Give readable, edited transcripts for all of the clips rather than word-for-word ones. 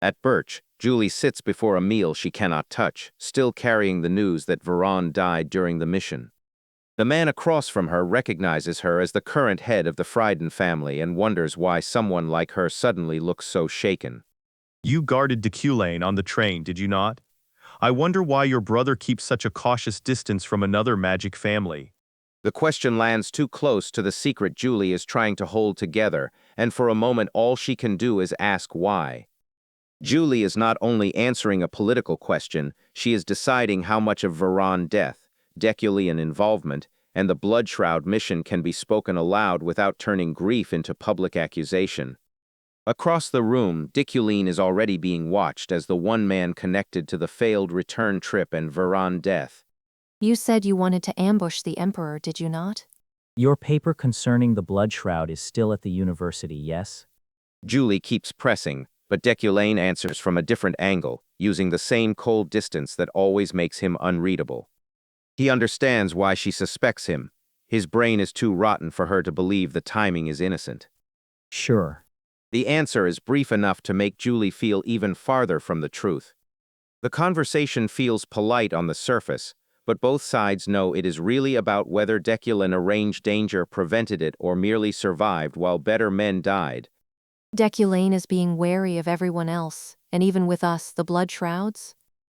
At Birch, Julie sits before a meal she cannot touch, still carrying the news that Veron died during the mission. The man across from her recognizes her as the current head of the Frieden family and wonders why someone like her suddenly looks so shaken. You guarded Deculein on the train, did you not? I wonder why your brother keeps such a cautious distance from another magic family. The question lands too close to the secret Julie is trying to hold together, and for a moment all she can do is ask why. Julie is not only answering a political question, she is deciding how much of Veron death, Deculein involvement, and the Bloodshroud mission can be spoken aloud without turning grief into public accusation. Across the room, Deculein is already being watched as the one man connected to the failed return trip and Veron death. You said you wanted to ambush the Emperor, did you not? Your paper concerning the Bloodshroud is still at the university, yes? Julie keeps pressing, but Deculein answers from a different angle, using the same cold distance that always makes him unreadable. He understands why she suspects him. His brain is too rotten for her to believe the timing is innocent. Sure. The answer is brief enough to make Julie feel even farther from the truth. The conversation feels polite on the surface, but both sides know it is really about whether Deculein arranged danger, prevented it, or merely survived while better men died. Deculein is being wary of everyone else, and even with us, the Bloodshrouds?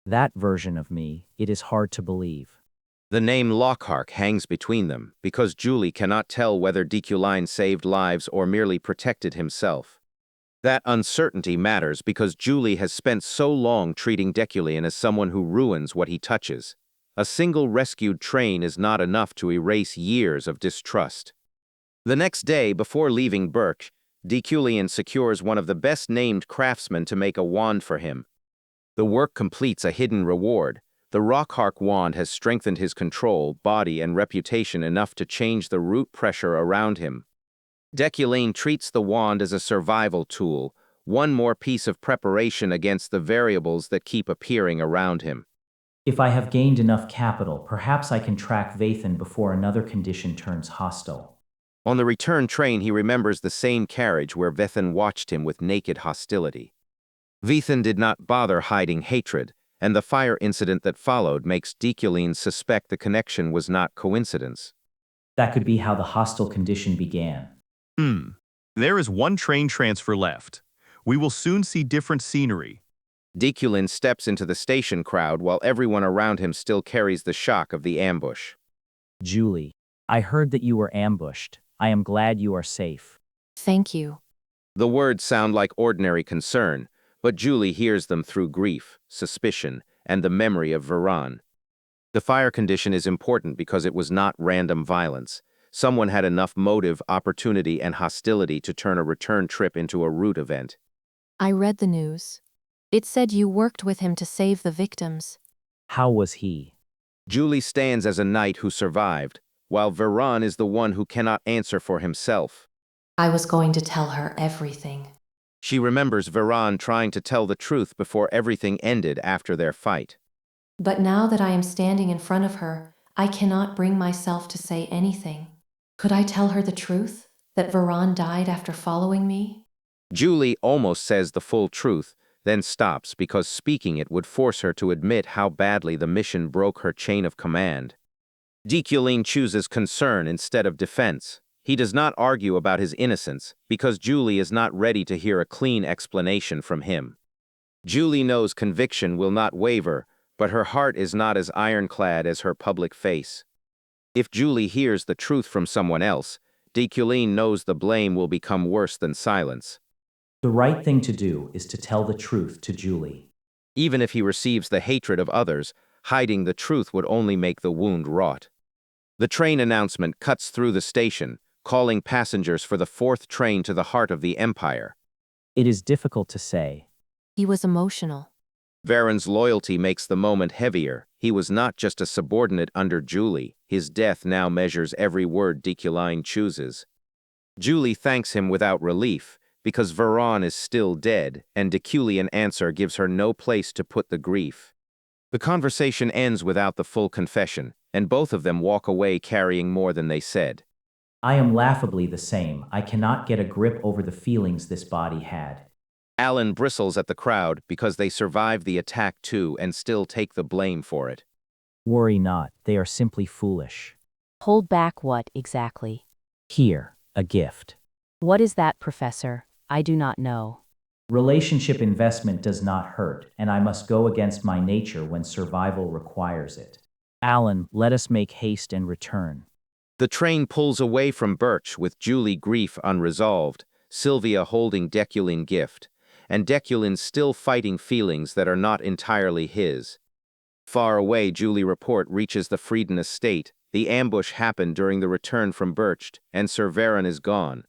That version of me, it is hard to believe. The name Lockhart hangs between them, because Julie cannot tell whether Deculein saved lives or merely protected himself. That uncertainty matters because Julie has spent so long treating Deculein as someone who ruins what he touches. A single rescued train is not enough to erase years of distrust. The next day, before leaving Birch, Deculein secures one of the best-named craftsmen to make a wand for him. The work completes a hidden reward. The Rockhark wand has strengthened his control, body, and reputation enough to change the root pressure around him. Deculein treats the wand as a survival tool, one more piece of preparation against the variables that keep appearing around him. If I have gained enough capital, perhaps I can track Vathan before another condition turns hostile. On the return train, he remembers the same carriage where Vathan watched him with naked hostility. Vathan did not bother hiding hatred, and the fire incident that followed makes Deculein suspect the connection was not coincidence. That could be how the hostile condition began. There is one train transfer left. We will soon see different scenery. Deculein steps into the station crowd while everyone around him still carries the shock of the ambush. Julie, I heard that you were ambushed. I am glad you are safe. Thank you. The words sound like ordinary concern, but Julie hears them through grief, suspicion, and the memory of Veron. The fire condition is important because it was not random violence. Someone had enough motive, opportunity, and hostility to turn a return trip into a route event. I read the news. It said you worked with him to save the victims. How was he? Julie stands as a knight who survived, while Veron is the one who cannot answer for himself. I was going to tell her everything. She remembers Veron trying to tell the truth before everything ended after their fight. But now that I am standing in front of her, I cannot bring myself to say anything. Could I tell her the truth? That Veron died after following me? Julie almost says the full truth, then stops because speaking it would force her to admit how badly the mission broke her chain of command. Deculein chooses concern instead of defense. He does not argue about his innocence because Julie is not ready to hear a clean explanation from him. Julie knows conviction will not waver, but her heart is not as ironclad as her public face. If Julie hears the truth from someone else, Deculein knows the blame will become worse than silence. The right thing to do is to tell the truth to Julie. Even if he receives the hatred of others, hiding the truth would only make the wound rot. The train announcement cuts through the station, calling passengers for the 4th train to the heart of the Empire. It is difficult to say. He was emotional. Veron's loyalty makes the moment heavier. He was not just a subordinate under Julie. His death now measures every word Deculein chooses. Julie thanks him without relief, because Veron is still dead, and Deculein answer gives her no place to put the grief. The conversation ends without the full confession, and both of them walk away carrying more than they said. I am laughably the same. I cannot get a grip over the feelings this body had. Alan bristles at the crowd because they survive the attack too and still take the blame for it. Worry not, they are simply foolish. Hold back what, exactly? Here, a gift. What is that, Professor? I do not know. Relationship investment does not hurt, and I must go against my nature when survival requires it. Alan, let us make haste and return. The train pulls away from Birch with Julie grief unresolved, Sylvia holding Deculein gift, and Deculein still fighting feelings that are not entirely his. Far away, Julie report reaches the Frieden estate. The ambush happened during the return from Birch, and Sir Veron is gone.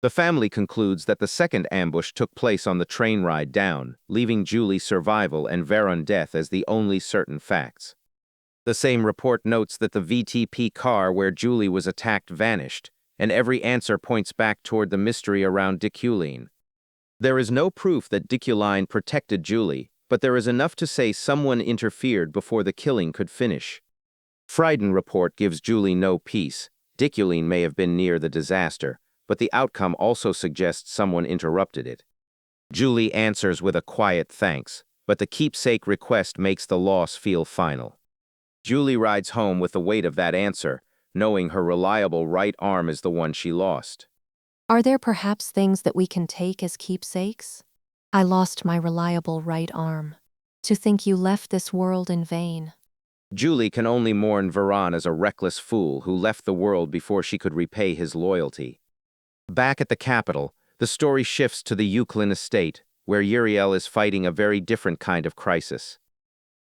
The family concludes that the second ambush took place on the train ride down, leaving Julie's survival and Veron death as the only certain facts. The same report notes that the VTP car where Julie was attacked vanished, and every answer points back toward the mystery around Deculein. There is no proof that Deculein protected Julie, but there is enough to say someone interfered before the killing could finish. Frieden report gives Julie no peace. Deculein may have been near the disaster, but the outcome also suggests someone interrupted it. Julie answers with a quiet thanks, but the keepsake request makes the loss feel final. Julie rides home with the weight of that answer, knowing her reliable right arm is the one she lost. Are there perhaps things that we can take as keepsakes? I lost my reliable right arm. To think you left this world in vain. Julie can only mourn Veron as a reckless fool who left the world before she could repay his loyalty. Back at the capital, the story shifts to the Yukleine estate, where Uriel is fighting a very different kind of crisis.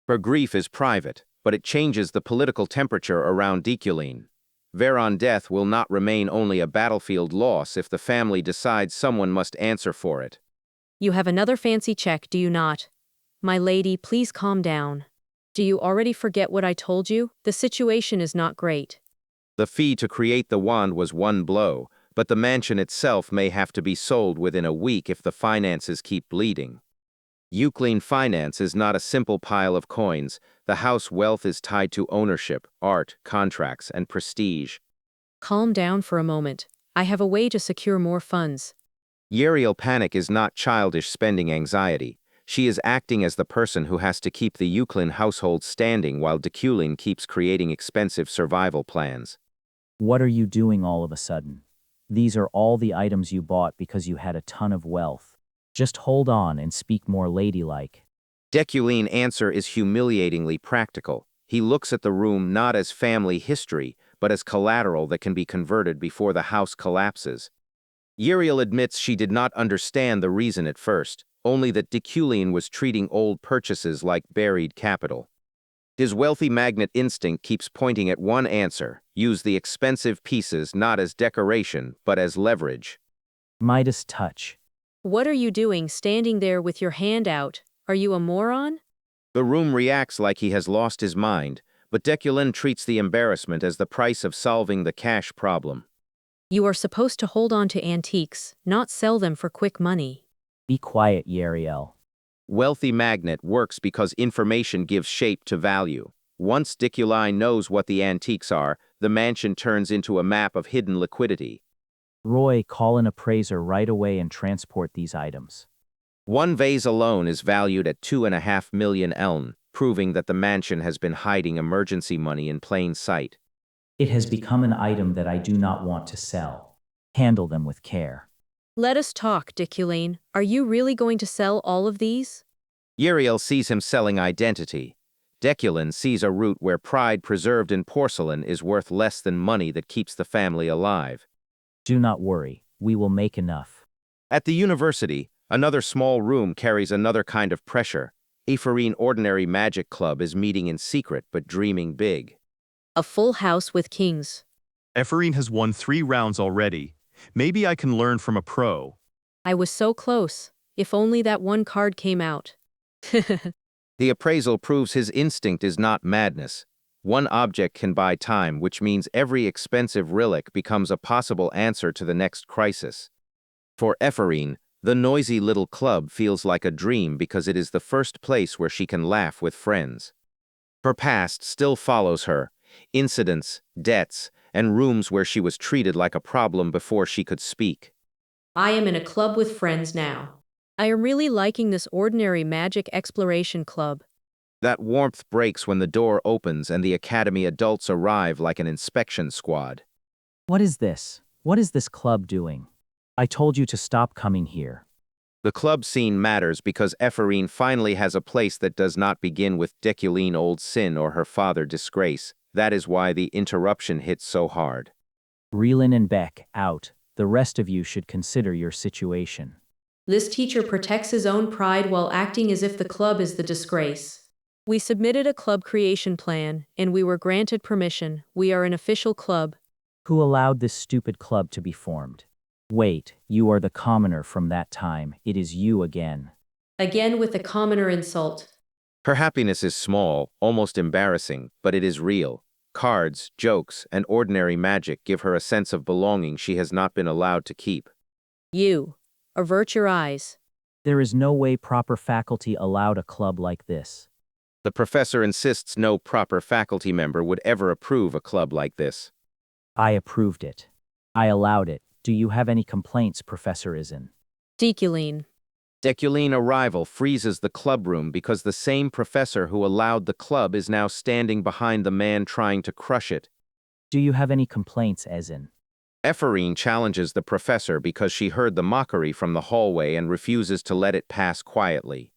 Her grief is private, but it changes the political temperature around Deculein. Veron's death will not remain only a battlefield loss if the family decides someone must answer for it. You have another fancy check, do you not? My lady, please calm down. Do you already forget what I told you? The situation is not great. The fee to create the wand was one blow, but the mansion itself may have to be sold within a week if the finances keep bleeding. Yukleine finance is not a simple pile of coins. The house wealth is tied to ownership, art, contracts, and prestige. Calm down for a moment. I have a way to secure more funds. Uriel panic is not childish spending anxiety. She is acting as the person who has to keep the Yukleine household standing while Deculein keeps creating expensive survival plans. What are you doing all of a sudden? These are all the items you bought because you had a ton of wealth. Just hold on and speak more ladylike. Deculein's answer is humiliatingly practical. He looks at the room not as family history, but as collateral that can be converted before the house collapses. Uriel admits she did not understand the reason at first, only that Deculein was treating old purchases like buried capital. His wealthy magnate instinct keeps pointing at one answer: use the expensive pieces not as decoration, but as leverage. Midas touch. What are you doing standing there with your hand out? Are you a moron? The room reacts like he has lost his mind, but Deculein treats the embarrassment as the price of solving the cash problem. You are supposed to hold on to antiques, not sell them for quick money. Be quiet, Uriel. Wealthy magnate works because information gives shape to value. Once Deculein knows what the antiques are, the mansion turns into a map of hidden liquidity. Roy, call an appraiser right away and transport these items. One vase alone is valued at 2.5 million eln, proving that the mansion has been hiding emergency money in plain sight. It has become an item that I do not want to sell. Handle them with care. Let us talk, Deculein. Are you really going to sell all of these? Uriel sees him selling identity. Deculein sees a route where pride preserved in porcelain is worth less than money that keeps the family alive. Do not worry, we will make enough. At the university, another small room carries another kind of pressure. Epherene Ordinary Magic Club is meeting in secret but dreaming big. A full house with kings. Epherene has won 3 rounds already. Maybe I can learn from a pro. I was so close. If only that one card came out. The appraisal proves his instinct is not madness. One object can buy time, which means every expensive relic becomes a possible answer to the next crisis. For Epherene, the noisy little club feels like a dream because it is the first place where she can laugh with friends. Her past still follows her: incidents, debts, and rooms where she was treated like a problem before she could speak. I am in a club with friends now. I am really liking this ordinary magic exploration club. That warmth breaks when the door opens and the academy adults arrive like an inspection squad. What is this? What is this club doing? I told you to stop coming here. The club scene matters because Epherene finally has a place that does not begin with Deculein old sin or her father disgrace. That is why the interruption hits so hard. Reelin and Beck, out. The rest of you should consider your situation. This teacher protects his own pride while acting as if the club is the disgrace. We submitted a club creation plan, and we were granted permission. We are an official club. Who allowed this stupid club to be formed? Wait, you are the commoner from that time. It is you again. Again with the commoner insult. Her happiness is small, almost embarrassing, but it is real. Cards, jokes, and ordinary magic give her a sense of belonging she has not been allowed to keep. You. Avert your eyes. There is no way proper faculty allowed a club like this. The professor insists no proper faculty member would ever approve a club like this. I approved it. I allowed it. Do you have any complaints, Professor Izin? Deculein. Deculein arrival freezes the clubroom because the same professor who allowed the club is now standing behind the man trying to crush it. Do you have any complaints, Izin? Epherene challenges the professor because she heard the mockery from the hallway and refuses to let it pass quietly.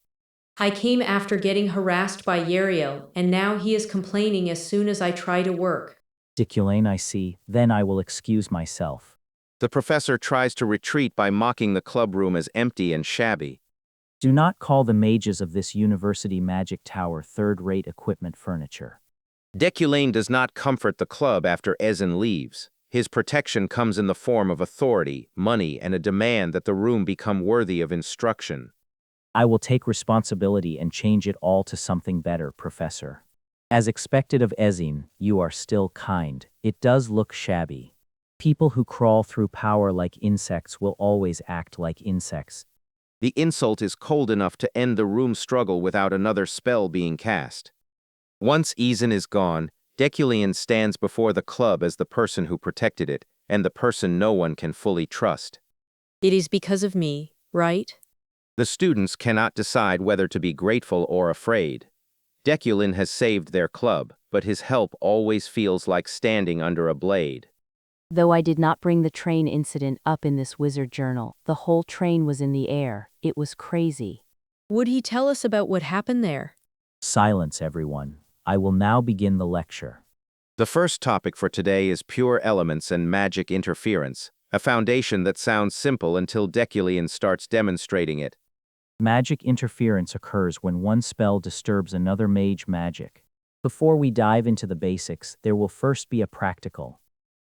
I came after getting harassed by Yariel, and now he is complaining as soon as I try to work. Deculein, I see. Then I will excuse myself. The professor tries to retreat by mocking the clubroom as empty and shabby. Do not call the mages of this university magic tower third-rate equipment furniture. Deculein does not comfort the club after Ezin leaves. His protection comes in the form of authority, money, and a demand that the room become worthy of instruction. I will take responsibility and change it all to something better, Professor. As expected of Ezin, you are still kind. It does look shabby. People who crawl through power like insects will always act like insects. The insult is cold enough to end the room struggle without another spell being cast. Once Ezin is gone, Deculein stands before the club as the person who protected it, and the person no one can fully trust. It is because of me, right? The students cannot decide whether to be grateful or afraid. Deculein has saved their club, but his help always feels like standing under a blade. Though I did not bring the train incident up in this wizard journal, the whole train was in the air. It was crazy. Would he tell us about what happened there? Silence, everyone. I will now begin the lecture. The first topic for today is pure elements and magic interference, a foundation that sounds simple until Deculein starts demonstrating it. Magic interference occurs when one spell disturbs another mage magic. Before we dive into the basics, there will first be a practical.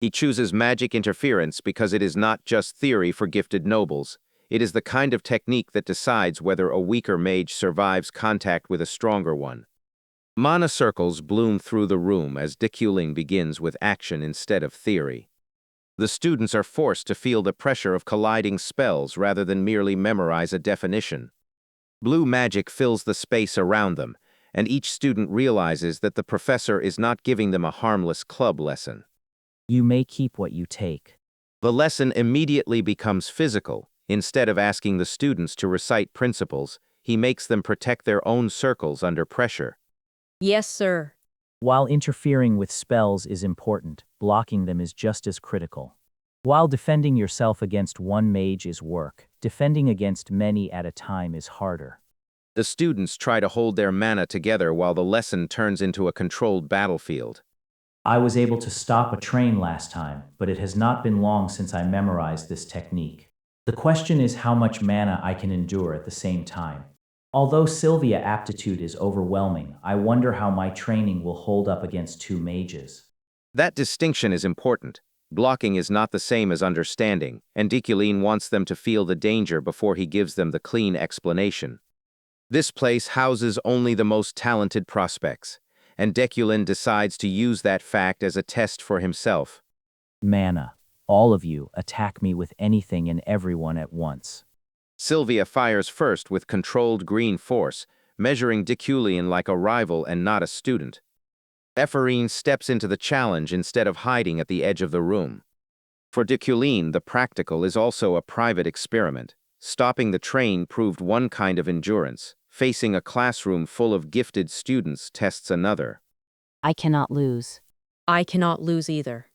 He chooses magic interference because it is not just theory for gifted nobles. It is the kind of technique that decides whether a weaker mage survives contact with a stronger one. Mana circles bloom through the room as Deculein begins with action instead of theory. The students are forced to feel the pressure of colliding spells rather than merely memorize a definition. Blue magic fills the space around them, and each student realizes that the professor is not giving them a harmless club lesson. You may keep what you take. The lesson immediately becomes physical. Instead of asking the students to recite principles, he makes them protect their own circles under pressure. Yes, sir. While interfering with spells is important, blocking them is just as critical. While defending yourself against one mage is work, defending against many at a time is harder. The students try to hold their mana together while the lesson turns into a controlled battlefield. I was able to stop a train last time, but it has not been long since I memorized this technique. The question is how much mana I can endure at the same time. Although Sylvia aptitude is overwhelming, I wonder how my training will hold up against two mages. That distinction is important. Blocking is not the same as understanding, and Deculein wants them to feel the danger before he gives them the clean explanation. This place houses only the most talented prospects, and Deculein decides to use that fact as a test for himself. Mana. All of you attack me with anything and everyone at once. Sylvia fires first with controlled green force, measuring Deculein like a rival and not a student. Epherene steps into the challenge instead of hiding at the edge of the room. For Deculein, the practical is also a private experiment. stopping the train proved one kind of endurance. Facing a classroom full of gifted students tests another. I cannot lose. I cannot lose either.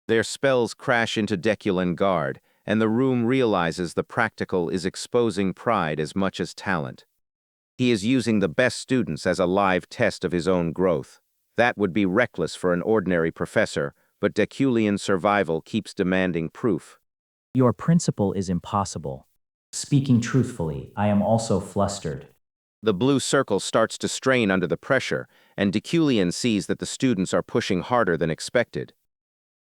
Their spells crash into Deculein guard, and the room realizes the practical is exposing pride as much as talent. He is using the best students as a live test of his own growth. That would be reckless for an ordinary professor, but Deculein's survival keeps demanding proof. Your principle is impossible. Speaking truthfully, I am also flustered. The blue circle starts to strain under the pressure, and Deculein sees that the students are pushing harder than expected.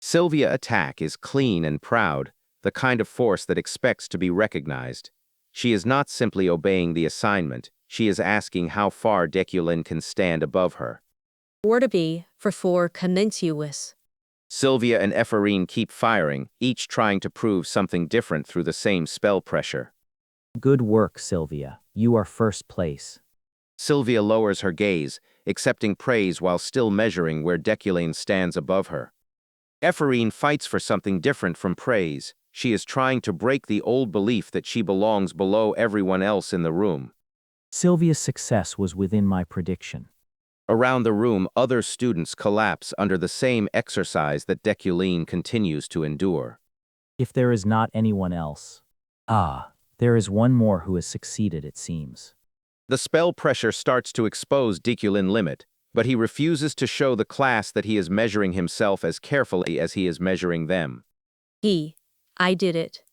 Sylvia's attack is clean and proud, the kind of force that expects to be recognized. She is not simply obeying the assignment, she is asking how far Deculein can stand above her. Or to be, for consensuous. Sylvia and Epherene keep firing, each trying to prove something different through the same spell pressure. Good work, Sylvia. You are first place. Sylvia lowers her gaze, accepting praise while still measuring where Deculein stands above her. Epherene fights for something different from praise. She is trying to break the old belief that she belongs below everyone else in the room. Sylvia's success was within my prediction. Around the room, other students collapse under the same exercise that Deculein continues to endure. If there is not anyone else. There is one more who has succeeded, it seems. The spell pressure starts to expose Deculein's limit, but he refuses to show the class that he is measuring himself as carefully as he is measuring them. I did it.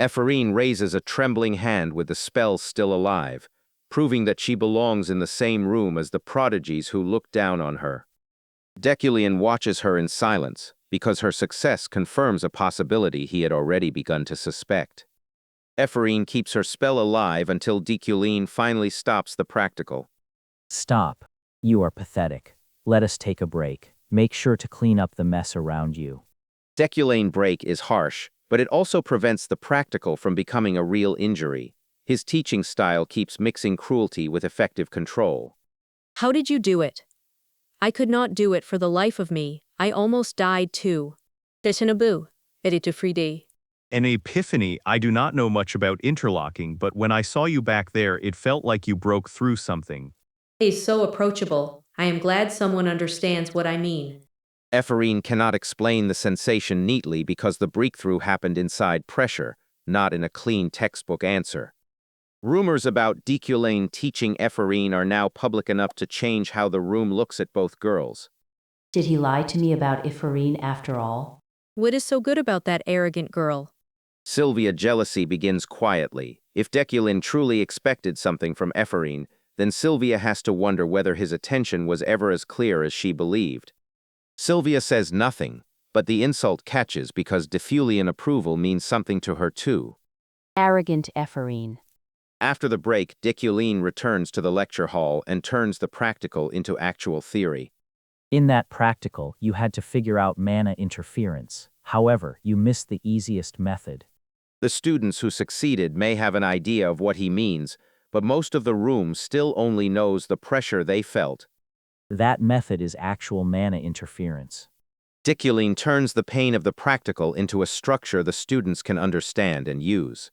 Epherene raises a trembling hand with the spell still alive, proving that she belongs in the same room as the prodigies who look down on her. Deculein watches her in silence, because her success confirms a possibility he had already begun to suspect. Epherene keeps her spell alive until Deculein finally stops the practical. Stop. You are pathetic. Let us take a break. Make sure to clean up the mess around you. Deculein break is harsh, but it also prevents the practical from becoming a real injury. His teaching style keeps mixing cruelty with effective control. How did you do it? I could not do it for the life of me. I almost died too. Desinabu, editor 3D. An epiphany. I do not know much about interlocking, but when I saw you back there, it felt like you broke through something. He's so approachable. I am glad someone understands what I mean. Epherene cannot explain the sensation neatly because the breakthrough happened inside pressure, not in a clean textbook answer. Rumors about Deculein teaching Epherene are now public enough to change how the room looks at both girls. Did he lie to me about Epherene after all? What is so good about that arrogant girl? Sylvia's jealousy begins quietly. If Deculein truly expected something from Epherene, then Sylvia has to wonder whether his attention was ever as clear as she believed. Sylvia says nothing, but the insult catches because Deculein approval means something to her too. Arrogant Epherene. After the break, Deculein returns to the lecture hall and turns the practical into actual theory. In that practical, you had to figure out mana interference. However, you missed the easiest method. The students who succeeded may have an idea of what he means, but most of the room still only knows the pressure they felt. That method is actual mana interference. Deculein turns the pain of the practical into a structure the students can understand and use.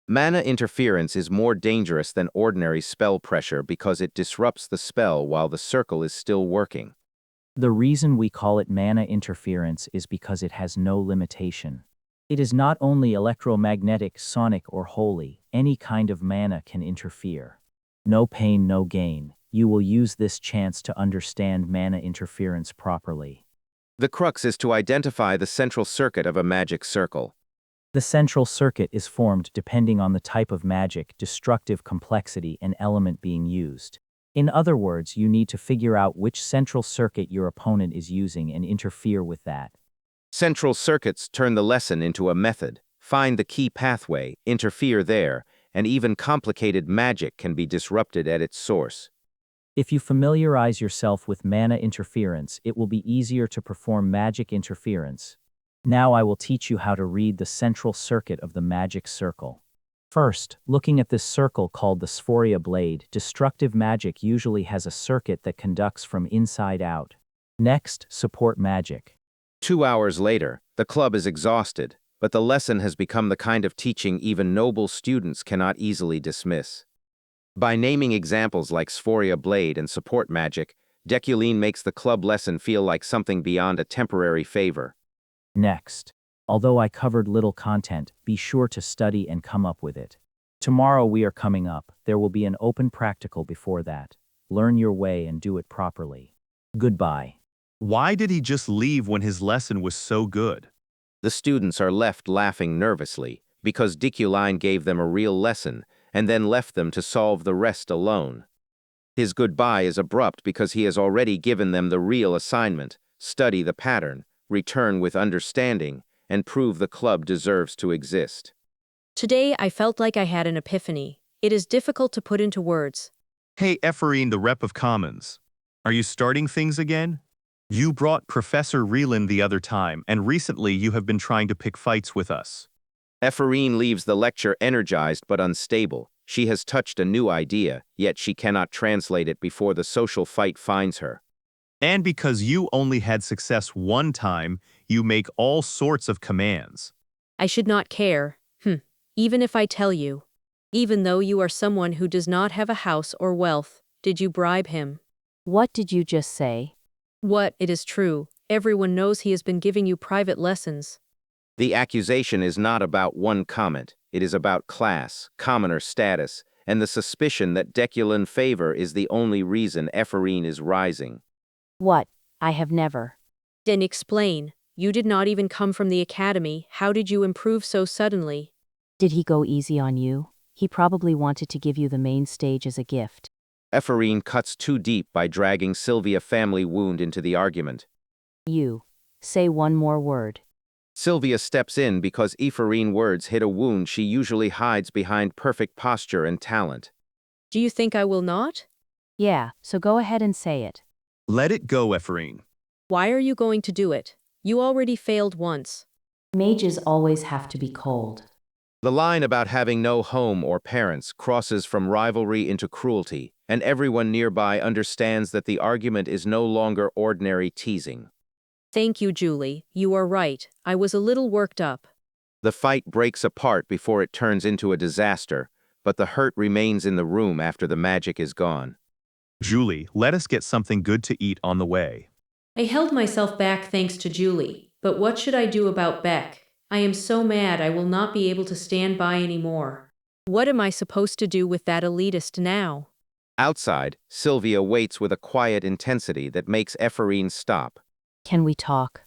Mana interference is more dangerous than ordinary spell pressure because it disrupts the spell while the circle is still working. The reason we call it mana interference is because it has no limitation. It is not only electromagnetic, sonic, or holy. Any kind of mana can interfere. No pain, no gain. You will use this chance to understand mana interference properly. The crux is to identify the central circuit of a magic circle. The central circuit is formed depending on the type of magic, destructive complexity, and element being used. In other words, you need to figure out which central circuit your opponent is using and interfere with that. Central circuits turn the lesson into a method. Find the key pathway, interfere there, and even complicated magic can be disrupted at its source. If you familiarize yourself with mana interference, it will be easier to perform magic interference. Now I will teach you how to read the central circuit of the magic circle. First, looking at this circle called the Sphoria blade, destructive magic usually has a circuit that conducts from inside out. Next, support magic. 2 hours later, the club is exhausted. but the lesson has become the kind of teaching even noble students cannot easily dismiss. By naming examples like Sphoria Blade and support magic, Deculein makes the club lesson feel like something beyond a temporary favor. Next, although I covered little content, be sure to study and come up with it. Tomorrow we are coming up. There will be an open practical before that. Learn your way and do it properly. Goodbye. Why did he just leave when his lesson was so good? The students are left laughing nervously because Deculein gave them a real lesson and then left them to solve the rest alone. His goodbye is abrupt because he has already given them the real assignment: study the pattern, return with understanding, and prove the club deserves to exist. Today I felt like I had an epiphany. It is difficult to put into words. Hey, Epherene, the rep of Commons. Are you starting things again? You brought Professor Reeland the other time, and recently you have been trying to pick fights with us. Epherene leaves the lecture energized but unstable. She has touched a new idea, yet she cannot translate it before the social fight finds her. And because you only had success one time, you make all sorts of commands. I should not care. Even if I tell you. Even though you are someone who does not have a house or wealth, did you bribe him? What did you just say? What, it is true. Everyone knows he has been giving you private lessons. The accusation is not about one comment. It is about class, commoner status, and the suspicion that Deculein favor is the only reason Epherene is rising. What? I have never. Then explain. You did not even come from the academy. How did you improve so suddenly? Did he go easy on you? He probably wanted to give you the main stage as a gift. Epherene cuts too deep by dragging Sylvia family wound into the argument. You. Say one more word. Sylvia steps in because Epherene words hit a wound she usually hides behind perfect posture and talent. Do you think I will not? Yeah, so go ahead and say it. Let it go, Epherene. Why are you going to do it? You already failed once. Mages always have to be cold. The line about having no home or parents crosses from rivalry into cruelty, and everyone nearby understands that the argument is no longer ordinary teasing. Thank you, Julie. You are right. I was a little worked up. The fight breaks apart before it turns into a disaster, but the hurt remains in the room after the magic is gone. Julie, let us get something good to eat on the way. I held myself back thanks to Julie, but what should I do about Beck? I am so mad I will not be able to stand by anymore. What am I supposed to do with that elitist now? Outside, Sylvia waits with a quiet intensity that makes Epherene stop. Can we talk?